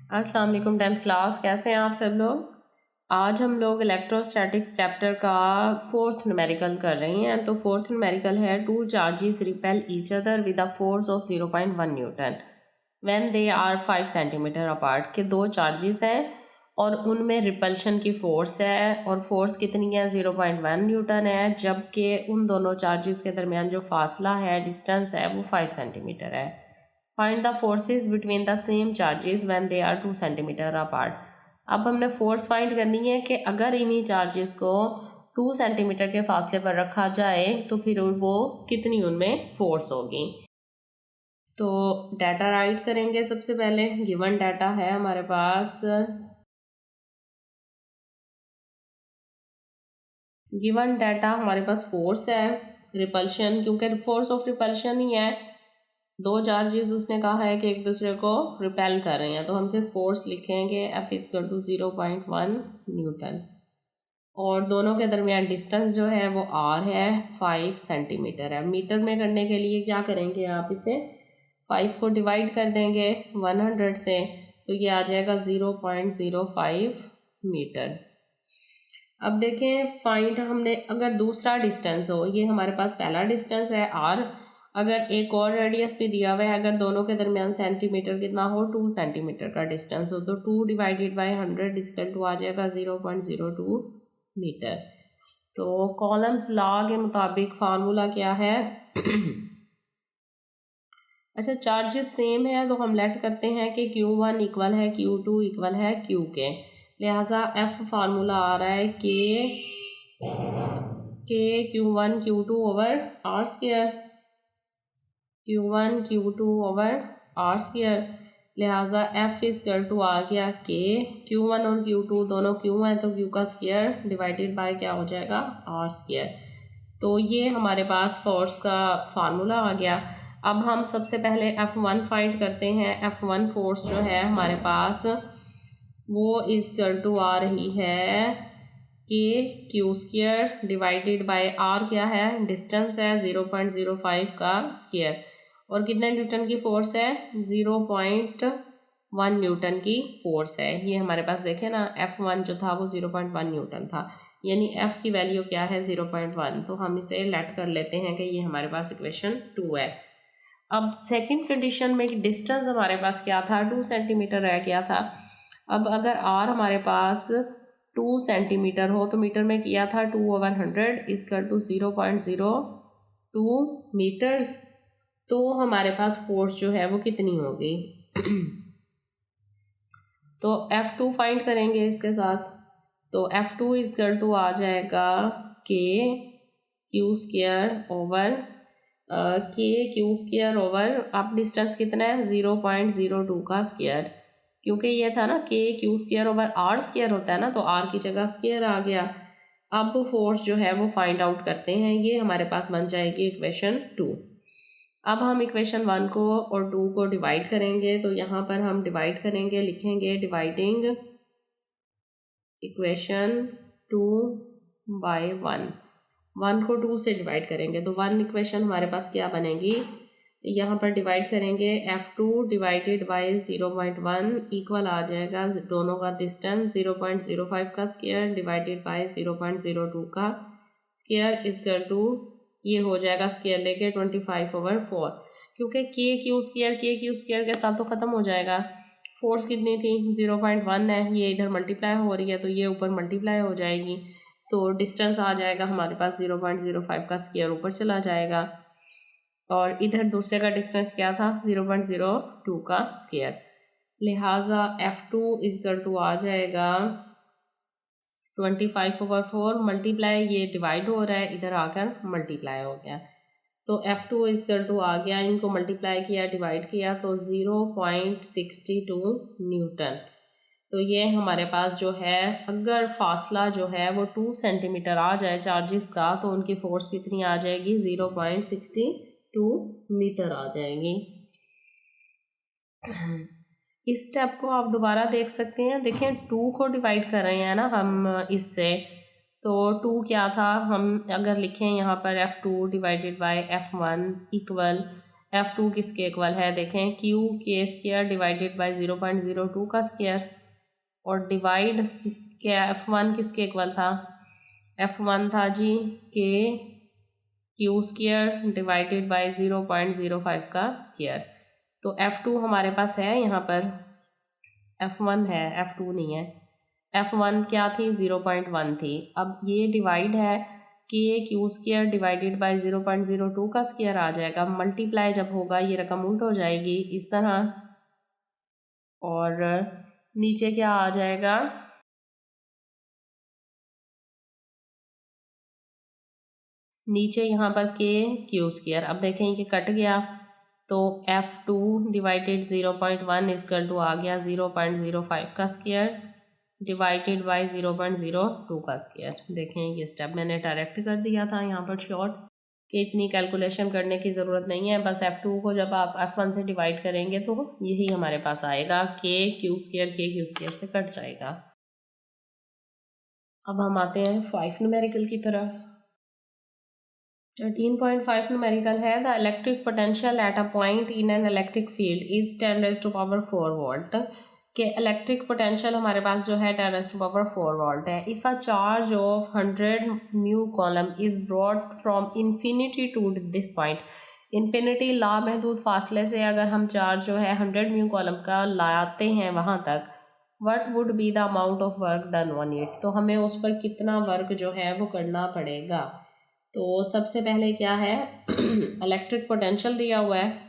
अस्सलाम वालेकुम 10th class, कैसे हैं आप सब लोग। आज हम लोग इलेक्ट्रोस्टैटिक्स चैप्टर का फोर्थ न्यूमेरिकल कर रहे हैं। तो फोर्थ न्यूमेरिकल है two charges repel each other with a force of 0.1 newton when they are 5 centimetre apart. के दो चार्जेस हैं और उनमें रिपल्शन की फोर्स है और फोर्स कितनी है 0.1 न्यूटन है, जबकि उन दोनों चार्जेस के दरमियान जो फासला है, डिस्टेंस है, वो 5 सेंटीमीटर है। Find the forces between the same charges when they are 2 centimetre apart. अब हमने फोर्स फाइंड करनी है कि अगर इन्हीं चार्जेस को 2 सेंटीमीटर के फासले पर रखा जाए तो फिर वो कितनी उनमें फोर्स होगी। तो डाटा राइट करेंगे। सबसे पहले गिवन डाटा है हमारे पास। गिवन डाटा हमारे पास फोर्स है, रिपल्शन, क्योंकि फोर्स ऑफ रिपल्शन ही है। दो चार्जेस उसने कहा है कि एक दूसरे को रिपेल कर रहे हैं, तो हम सिर्फ फोर्स लिखेंगे F इक्वल टू 0.1 न्यूटन और दोनों के दरमियान डिस्टेंस जो है वो R है, 5 सेंटीमीटर है। मीटर में करने के लिए क्या करेंगे, आप इसे 5 को डिवाइड कर देंगे 100 से, तो ये आ जाएगा 0.05 मीटर। अब देखें फाइंड, हमने अगर दूसरा डिस्टेंस हो, ये हमारे पास पहला डिस्टेंस है R, अगर एक और रेडियस भी दिया हुआ है, अगर दोनों के दरमियान सेंटीमीटर कितना हो, 2 सेंटीमीटर का डिस्टेंस हो, तो 2 डिवाइडेड बाई 100 इक्वल टू आ जाएगा 0.02 मीटर। तो कॉलम्स लॉ के मुताबिक फार्मूला क्या है अच्छा, चार्जेस सेम है तो हम लेट करते हैं कि Q1 इक्वल है Q2 इक्वल है Q के, लिहाजा F फार्मूला आ रहा है के Q1 Q2 over R square, Q1 Q2 over R square, लिहाजा F इक्वल टू आ गया के Q1 और Q2 दोनों Q हैं तो Q का स्क्वायर डिवाइडेड बाय क्या हो जाएगा, R स्क्वायर। तो ये हमारे पास फोर्स का फार्मूला आ गया। अब हम सबसे पहले F1 फाइंड करते हैं। F1 फोर्स जो है हमारे पास वो इक्वल टू आ रही है के Q square divided by R क्या है, डिस्टेंस है 0.05 का स्क्वायर, और कितने न्यूटन की फोर्स है, 0.1 न्यूटन की फोर्स है। ये हमारे पास देखे ना, F1 जो था वो 0.1 न्यूटन था, यानी F की वैल्यू क्या है 0.1, तो हम इसे लेट कर लेते हैं कि ये हमारे पास इक्वेशन 2 है। अब सेकंड कंडीशन में डिस्टेंस हमारे पास क्या था, 2 सेंटीमीटर रह गया था। अब अगर R हमारे पास 2 सेंटीमीटर हो तो मीटर में किया था 2/100 इक्वल टू 0.02 मीटर्स, तो हमारे पास फोर्स जो है वो कितनी होगी तो F2 फाइंड करेंगे इसके साथ। तो F2 इक्वल टू आ जाएगा के क्यू स्क्वायर ओवर के क्यू स्क्वायर ओवर, अब डिस्टेंस कितना है 0.02 का स्क्वायर, क्योंकि ये था ना के Q square over R square होता है ना, तो R की जगह स्क्वायर आ गया। अब फोर्स जो है वो फाइंड आउट करते हैं, ये हमारे पास बन जाएगी इक्वेशन 2। अब हम इक्वेशन 1 को और 2 को डिवाइड करेंगे, तो यहाँ पर हम डिवाइड करेंगे, लिखेंगे डिवाइडिंग इक्वेशन 2 बाय 1 को 2 से डिवाइड करेंगे तो 1 इक्वेशन हमारे पास क्या बनेगी, यहाँ पर डिवाइड करेंगे F2 डिवाइडेड बाय 0.1 इक्वल आ जाएगा दोनों का डिस्टेंस 0.05 का स्क्वायर डिवाइडेड बाय 0.02 का स्क्वायर इक्वल टू, ये हो जाएगा स्क्वायर लेके 25/4, क्योंकि के क्यू स्क्वायर के साथ तो ख़त्म हो जाएगा। फोर्स कितनी थी 0.1 है, ये इधर मल्टीप्लाई हो रही है तो ये ऊपर मल्टीप्लाई हो जाएगी, तो डिस्टेंस आ जाएगा हमारे पास 0.05 का स्क्वायर ऊपर चला जाएगा, और इधर दूसरे का डिस्टेंस क्या था 0.02 का स्क्वायर, लिहाजा F2 इक्वल टू आ जाएगा 25/4 मल्टीप्लाई, ये डिवाइड हो रहा है, इधर आकर मल्टीप्लाई हो गया, तो F2 इक्वल टू आ गया, इनको मल्टीप्लाई किया डिवाइड किया तो 0.62 न्यूटन। तो ये हमारे पास जो है, अगर फासला जो है वो 2 सेंटीमीटर आ जाए चार्जेस का, तो उनकी फोर्स कितनी आ जाएगी 0.62 मीटर आ जाएगी। इस स्टेप को आप दोबारा देख सकते हैं, देखें 2 को डिवाइड कर रहे हैं ना हम इससे, तो 2 क्या था, हम अगर लिखें यहाँ पर F2 divided by F1 equal F2 किसके इक्वल है, देखें Q के स्क्वायर डिवाइडेड बाय 0.02 का स्क्वायर, और डिवाइड क्या F1 किसके इक्वल था, F1 था जी के Q स्क्वायर डिवाइडेड बाय 0.05 का स्क्वायर। तो F2 हमारे पास है यहाँ पर, F1 है, F2 नहीं है। F1 क्या थी, 0.1 थी। अब ये डिवाइड है कि क्यू स्क्वायर डिवाइडेड बाय 0.02 का स्क्वायर आ जाएगा, मल्टीप्लाई जब होगा ये रकम उल्ट हो जाएगी इस तरह, और नीचे क्या आ जाएगा, नीचे यहाँ पर के क्यू स्क्वायर। अब देखें ये कट गया तो F2 डिवाइडेड 0.1 इक्वल टू आ गया 0.05 का स्क्वायर डिवाइडेड बाय 0.02 का स्क्वायर। देखें ये स्टेप मैंने डायरेक्ट कर दिया था यहाँ पर शॉर्ट, कि इतनी कैलकुलेशन करने की ज़रूरत नहीं है, बस F2 को जब आप F1 से डिवाइड करेंगे तो यही हमारे पास आएगा, के क्यू स्क्वायर से कट जाएगा। अब हम आते हैं 5 न्यूमेरिकल की तरफ। 13.5 न्यूमेरिकल है, the electric potential at a point in an electric field is 10⁻⁴ volt. के इलेक्ट्रिक पोटेंशियल हमारे पास जो है 10⁻⁴ वोल्ट है। If a charge of 100 mu coulomb is brought from infinity to this point, infinity लामहदूद फासले से अगर हम चार्ज जो है 100 म्यू कॉलम का लाते हैं वहाँ तक, what would be the amount of work done on it, तो हमें उस पर कितना वर्क जो है वो करना पड़ेगा। तो सबसे पहले क्या है, इलेक्ट्रिक पोटेंशियल दिया हुआ है,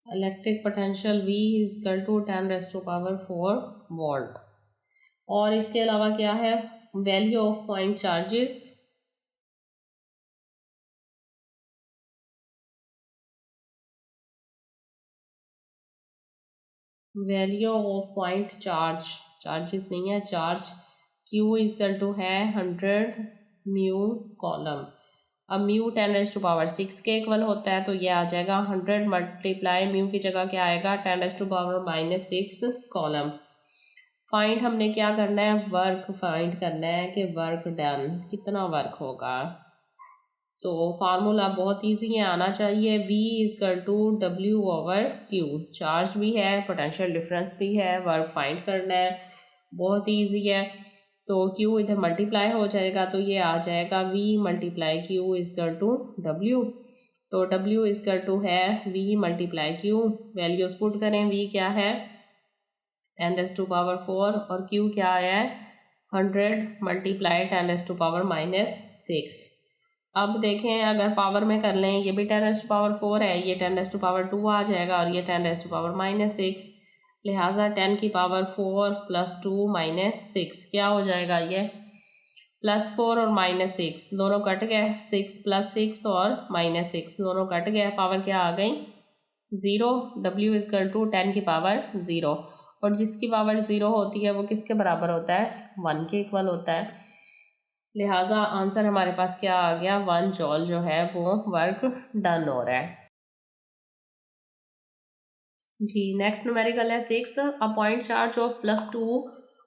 electric potential V is equal to 10⁻⁴ volt, और इसके अलावा क्या है, value of point charges, value of point charges नहीं है, charge Q is equal to है 100 म्यू कॉलम। अब म्यू 10⁻⁶ के इक्वल होता है, तो ये आ जाएगा 100 मल्टीप्लाई म्यू की जगह क्या आएगा 10⁻⁻⁶ कॉलम। फाइंड हमने क्या करना है, वर्क फाइंड करना है कि वर्क डन कितना वर्क होगा। तो फार्मूला बहुत इजी है, आना चाहिए, V is equal to W/Q, charge भी है पोटेंशियल डिफरेंस भी है, वर्क फाइंड करना है, बहुत इजी है। तो Q इधर मल्टीप्लाई हो जाएगा तो ये आ जाएगा V × Q is equal to W। तो W इज इक्वल टू है V × Q, वैल्यूज पुट करें, V क्या है 10⁻⁴ और Q क्या है 100 × 10⁻⁻⁶। अब देखें अगर पावर में कर लें, ये भी 10⁻⁴ है, ये 10⁻² आ जाएगा और ये 10⁻⁻⁶, लिहाजा 10 की पावर 4 + 2 - 6 क्या हो जाएगा, ये +4 और -6 दोनों कट गए, 6 + 6 और -6 दोनों कट गए, पावर क्या आ गई 0। W इज इक्वल टू 10 की पावर 0, और जिसकी पावर 0 होती है वो किसके बराबर होता है 1 के इक्वल होता है, लिहाजा आंसर हमारे पास क्या आ गया 1 जॉल जो है वो वर्क डन हो रहा है जी। नेक्स्ट न्यूमेरिकल है 6, a point charge of +2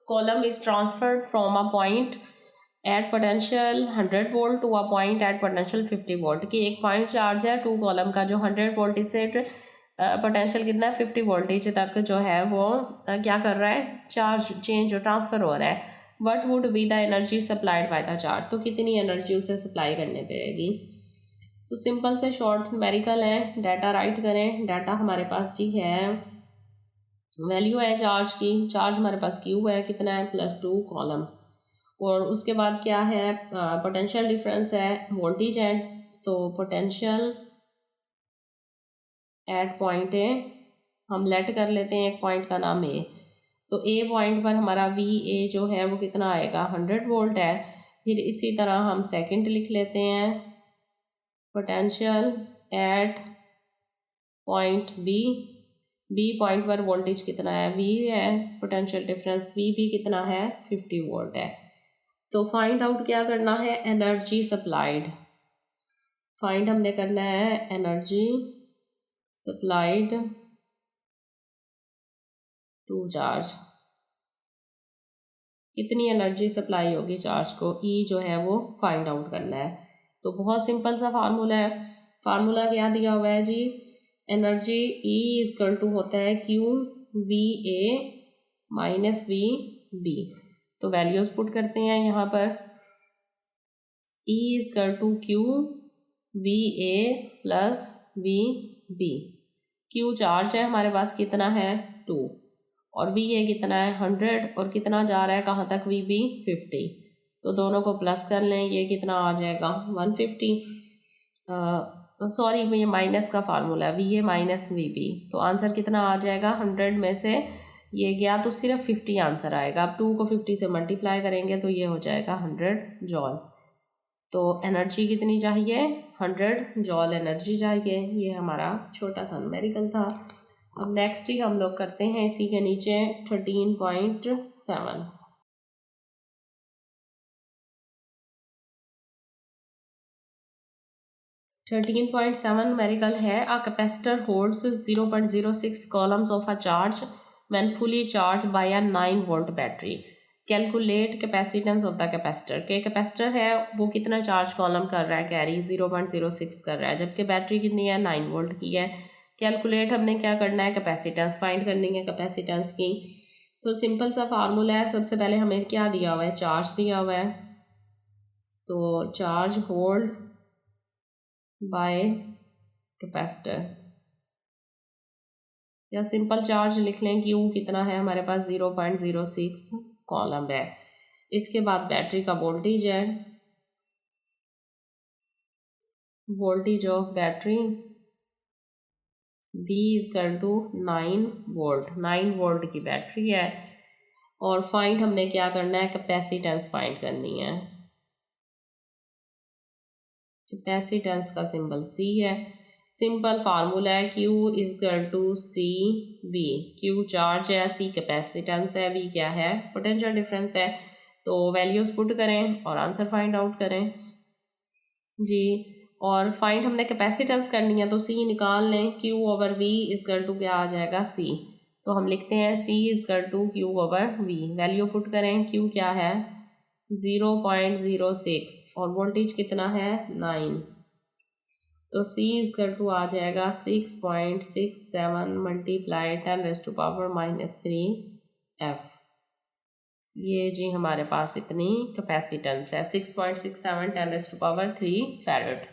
coulomb is transferred from a point at potential 100 volt to a point at potential 50 volt, की एक पॉइंट चार्ज है 2 कॉलम का जो 100 वोल्टेज से पोटेंशियल कितना है 50 वोल्टेज तक जो है वो क्या कर रहा है, चार्ज चेंज ट्रांसफ़र हो रहा है। What would be the energy supplied by the charge, तो कितनी एनर्जी उसे सप्लाई करने पड़ेगी। तो सिंपल से शॉर्ट न्यूमेरिकल है, डाटा राइट करें, डाटा हमारे पास जी है, वैल्यू है चार्ज की, चार्ज हमारे पास क्यू है कितना है +2 कॉलम, और उसके बाद क्या है पोटेंशियल डिफरेंस है वोल्टेज है, तो पोटेंशियल एट पॉइंट ए हम लेट कर लेते हैं, एक पॉइंट का नाम ए, तो ए पॉइंट पर हमारा वी ए जो है वो कितना आएगा 100 वोल्ट है। फिर इसी तरह हम सेकंड लिख लेते हैं, potential at point B, B point पर वोल्टेज कितना है वी है, पोटेंशियल डिफरेंस वी भी कितना है 50 वोल्ट है। तो फाइंड आउट क्या करना है, एनर्जी सप्लाइड, फाइंड हमने करना है एनर्जी सप्लाइड टू चार्ज। कितनी एनर्जी सप्लाई होगी चार्ज को, ई जो है वो फाइंड आउट करना है। तो बहुत सिंपल सा फार्मूला है। फार्मूला क्या दिया हुआ है जी, एनर्जी ई इजकल टू होता है Q V A minus V B. तो वैल्यूज पुट करते हैं यहाँ पर, E equal to Q V A plus V B. Q charge है हमारे पास, कितना है 2, और वी ए कितना है 100, और कितना जा रहा है कहाँ तक वी बी 50। तो दोनों को प्लस कर लें, ये कितना आ जाएगा 150। सॉरी ये माइनस का फार्मूला है, V A minus V B. तो आंसर कितना आ जाएगा, 100 में से ये गया तो सिर्फ 50 आंसर आएगा। अब 2 को 50 से मल्टीप्लाई करेंगे तो ये हो जाएगा 100 जॉल। तो एनर्जी कितनी चाहिए, 100 जॉल एनर्जी चाहिए। ये हमारा छोटा सा न्यूमेरिकल था। अब नेक्स्ट ही हम लोग करते हैं इसी के नीचे 13.7। 13.7 न्यूमेरिकल है, a capacitor holds 0.06 columns of a charge when fully charge by a 9 volt battery. Calculate capacitance of the capacitor. के कैपेसिटर है वो कितना चार्ज कॉलम कर रहा है, कैरी 0.06 कर रहा है, जबकि बैटरी कितनी है 9 वोल्ट की है। कैलकुलेट हमने क्या करना है, कैपेसिटेंस फाइंड करनी है कैपेसिटेंस की। तो सिंपल सा फार्मूला है, सबसे पहले हमें क्या दिया हुआ है, चार्ज दिया हुआ है। तो चार्ज होल्ड बाय कैपेसिटर, या सिंपल चार्ज लिख लें, क्यू कितना है हमारे पास 0.06 कॉलम है। इसके बाद बैटरी का वोल्टेज है, voltage of battery V is equal to 9 volt, 9 volt की बैटरी है। और फाइंड हमने क्या करना है, कैपेसिटेंस फाइंड करनी है। कैपेसिटेंस का सिंबल C है। सिंपल फार्मूला है Q is equal to C V. Q charge है, C कैपेसिटेंस है, V क्या है पोटेंशियल डिफरेंस है। तो वैल्यूज पुट करें और आंसर फाइंड आउट करें जी। और फाइंड हमने कैपेसिटेंस करनी है तो C निकाल लें, Q over V is equal to क्या आ जाएगा C। तो हम लिखते हैं C is equal to Q over V। Value put करें, Q क्या है 0.06 और वोल्टेज कितना है 9। तो C इजकल टू आ जाएगा 6.67 मल्टीप्लाई 10⁻³ F। ये जी हमारे पास इतनी कैपेसिटेंस है, 6.67 10⁻³ फैरेड।